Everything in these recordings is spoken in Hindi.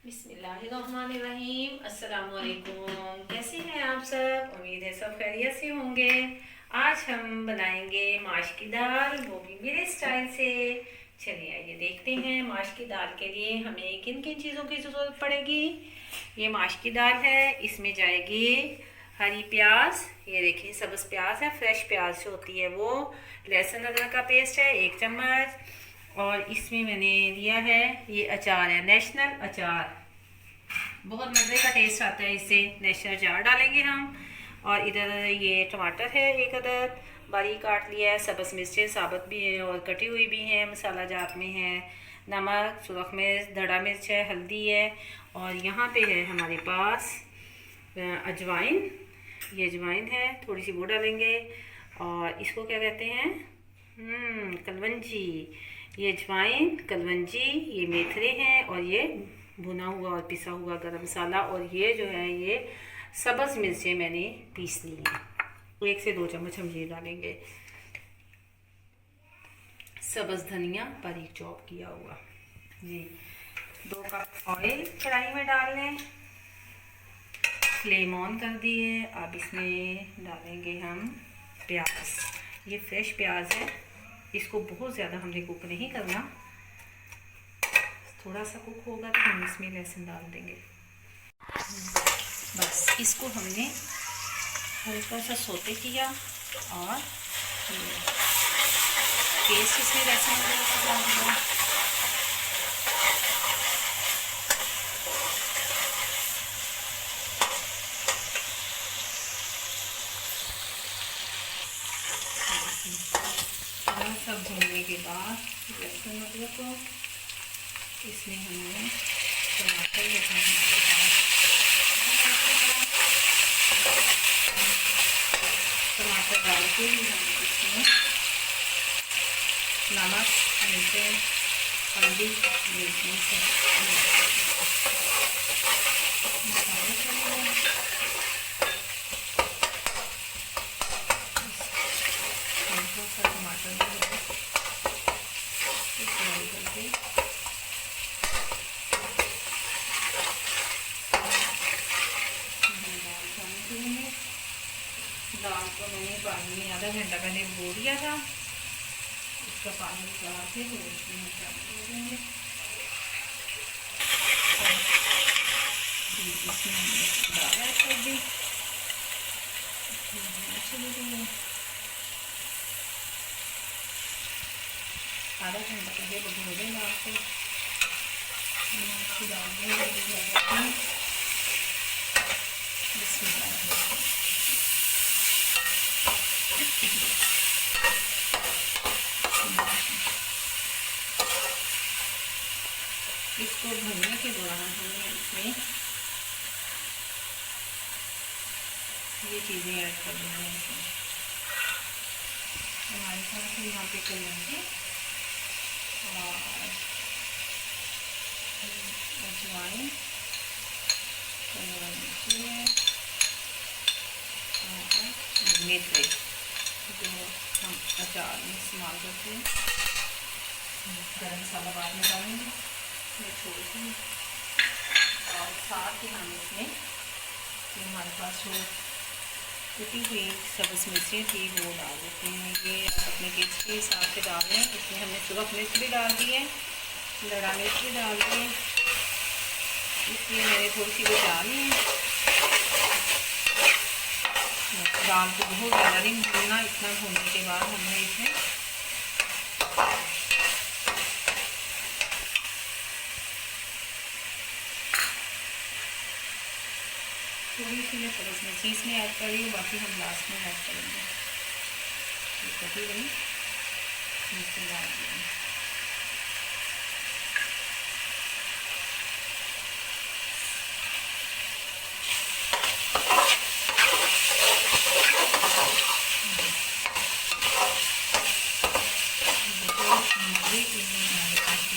बिस्मिल्लाहिर्रहमानिर्रहीम। अस्सलाम वालेकुम। कैसे हैं आप सब? उम्मीद है सब खैरियत से होंगे। आज हम बनाएंगे माश की दाल, वो भी मेरे स्टाइल से। चलिए आइए देखते हैं माश की दाल के लिए हमें किन किन चीज़ों की ज़रूरत पड़ेगी। ये माश की दाल है, इसमें जाएगी हरी प्याज, ये देखिए सब्ज़ प्याज है, फ्रेश प्याज जो होती है वो, लहसुन अदरक का पेस्ट है 1 चम्मच, और इसमें मैंने लिया है ये अचार है, नेशनल अचार, बहुत मज़े का टेस्ट आता है इससे। नेशनल अचार डालेंगे हम। और इधर ये टमाटर है 1 अदद, बारीक काट लिया है। सब्ज़ मिर्चें साबुत भी हैं और कटी हुई भी हैं, मसाला जात में है। नमक, सुरख मिर्च, धड़ा मिर्च है, हल्दी है, और यहाँ पे है हमारे पास अजवाइन। ये अजवाइन है, थोड़ी सी वो डालेंगे। और इसको क्या कहते हैं? कलवंजी। ये अजवाइन, कलवंजी, ये मेथरे हैं, और ये भुना हुआ और पिसा हुआ गरम मसाला, और ये जो है ये सब्ज़ मिर्चें मैंने पीस ली हैं। 1 से 2 चम्मच हम ये डालेंगे। सब्ज़ धनिया बारीक चॉप किया हुआ जी। 2 कप ऑयल कढ़ाई में डाल लें। फ्लेम ऑन कर दिए। अब इसमें डालेंगे हम प्याज। ये फ्रेश प्याज है, इसको बहुत ज़्यादा हमने कुक नहीं करना, थोड़ा सा कुक होगा तो हम इसमें लहसुन डाल देंगे। बस इसको हमने हल्का सा सोते किया, और पेस्ट इसमें लहसुन अदरक का डाल दिया। थोड़ा सा भूनने के बाद लहसुन अदरक को इसमें हमने टमाटर रखा हमारे पास, टमाटर डाल के हम इसमें नमक, मिर्चें, हल्दी, मिर्ची मसाले डालेंगे। हल्का सा टमाटर डाल करके दाल को मैंने पानी में आधा घंटा पहले बो दिया था, इसका पानी निकाल के तो उसमें डाल देंगे। इसमें दाल ऐड कर दी, आधा घंटा पहले भिगो दें दाल को। इसको भूनने के दौरान हमने इसमें ये चीज़ें ऐड कर दी हैं। हमारे साथ यहाँ पे कलौंजी और अजवाइन, मेथरे जो हम अचार में इस्तेमाल करते हैं। गरम मसाला बाद में डालेंगे, मैं छोड़ दूँ। और साथ ही हम इसमें हमारे पास जो कुटी हुई सब्ज़ मिर्चें थी वो डाल देते हैं। ये आप अपने टेस्ट के हिसाब से डाल लें। इसमें हमने सुरख मिर्च भी डाल दी है, धड़ा मिर्च भी डाल दी है, इसलिए मैंने थोड़ी सी बचा ली है। दाल को बहुत ज़्यादा नहीं भूनना, इतना भूनने के बाद हमने इसमें थोड़ी सी मैं सब्ज़ मिर्ची इसमें ऐड कर रही हूँ, बाकी हम लास्ट में ऐड करेंगे। कटी हुई मिर्ची डाल देंगे।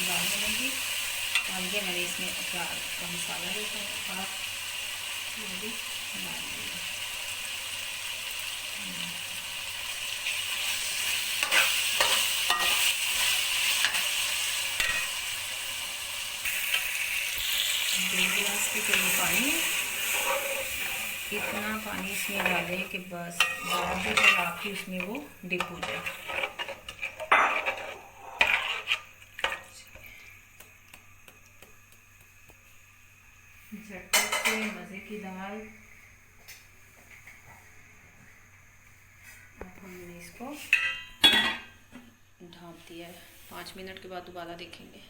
दाल बनेगी, और ये मैंने इसमें अचार का मसाला जो था वो भी डाल दिया। 1.5 गिलास के करीब पानी है। इतना पानी इसमें डालें कि बस बराबर जब आपकी उसमें वो डिप हो जाए। झटपट से मज़े की दाल। अब हमने इसको ढाँप दिया है। 5 मिनट के बाद दोबारा देखेंगे।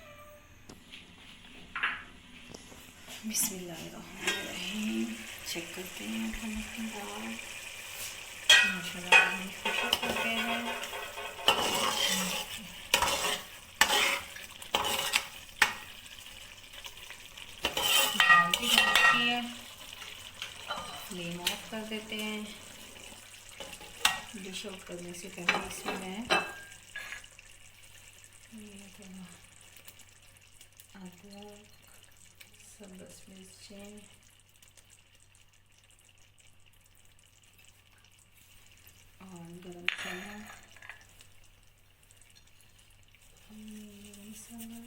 बिस्मिल्लाहिर्रहमानिर्रहीम। चेक करते हैं नमक की दाल। माशाल्लाह हम खुश करते हैं। दाल भी डाल दी है। फ्लेम ऑफ कर देते हैं। डिश आउट करने से पहले इसमें मैं अदरक, सब्ज़ मिर्चें और गरम मसाला,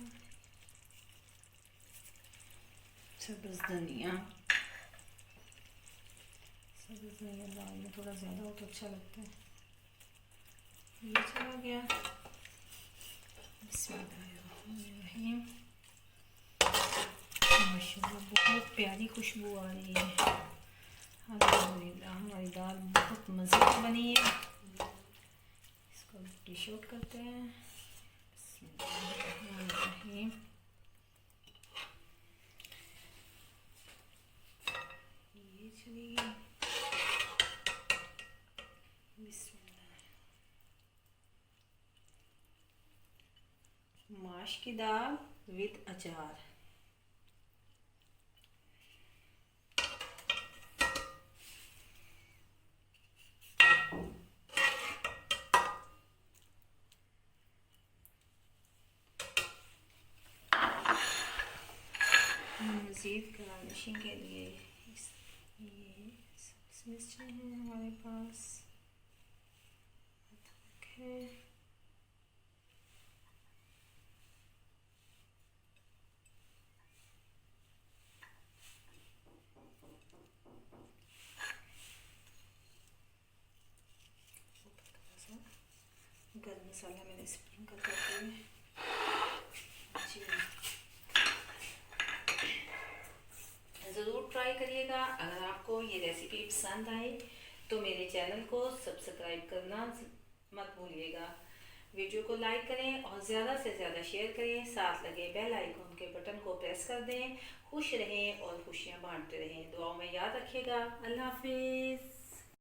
सब्ज़ धनिया। सब्ज़ धनिया दाल में थोड़ा ज़्यादा हो तो अच्छा लगता है। ये चला गया। बिस्मिल्लाहिर्रहमानिर्रहीम। माशाल्लाह बहुत प्यारी खुशबू आ रही है। अल्हम्दुलिल्लाह हमारी दाल बहुत मज़े की बनी है। इसको डिश आउट करते हैं। बिस्मिल्लाहिर्रहमानिर्रहीम। ये चली गई। माश की दाल विद अचार। मज़ीद गार्निशिंग के लिए ये सब्ज़ मिर्चें हैं हमारे पास, अदरक है, गरम मसाला मैंने स्प्रिंकल कर दिया है। ज़रूर ट्राई करिएगा। अगर आपको ये रेसिपी पसंद आए तो मेरे चैनल को सब्सक्राइब करना मत भूलिएगा। वीडियो को लाइक करें और ज़्यादा से ज़्यादा शेयर करें। साथ लगे बेल आइकॉन के बटन को प्रेस कर दें। खुश रहें और खुशियाँ बांटते रहें। दुआओं में याद रखिएगा। अल्लाह हाफिज़।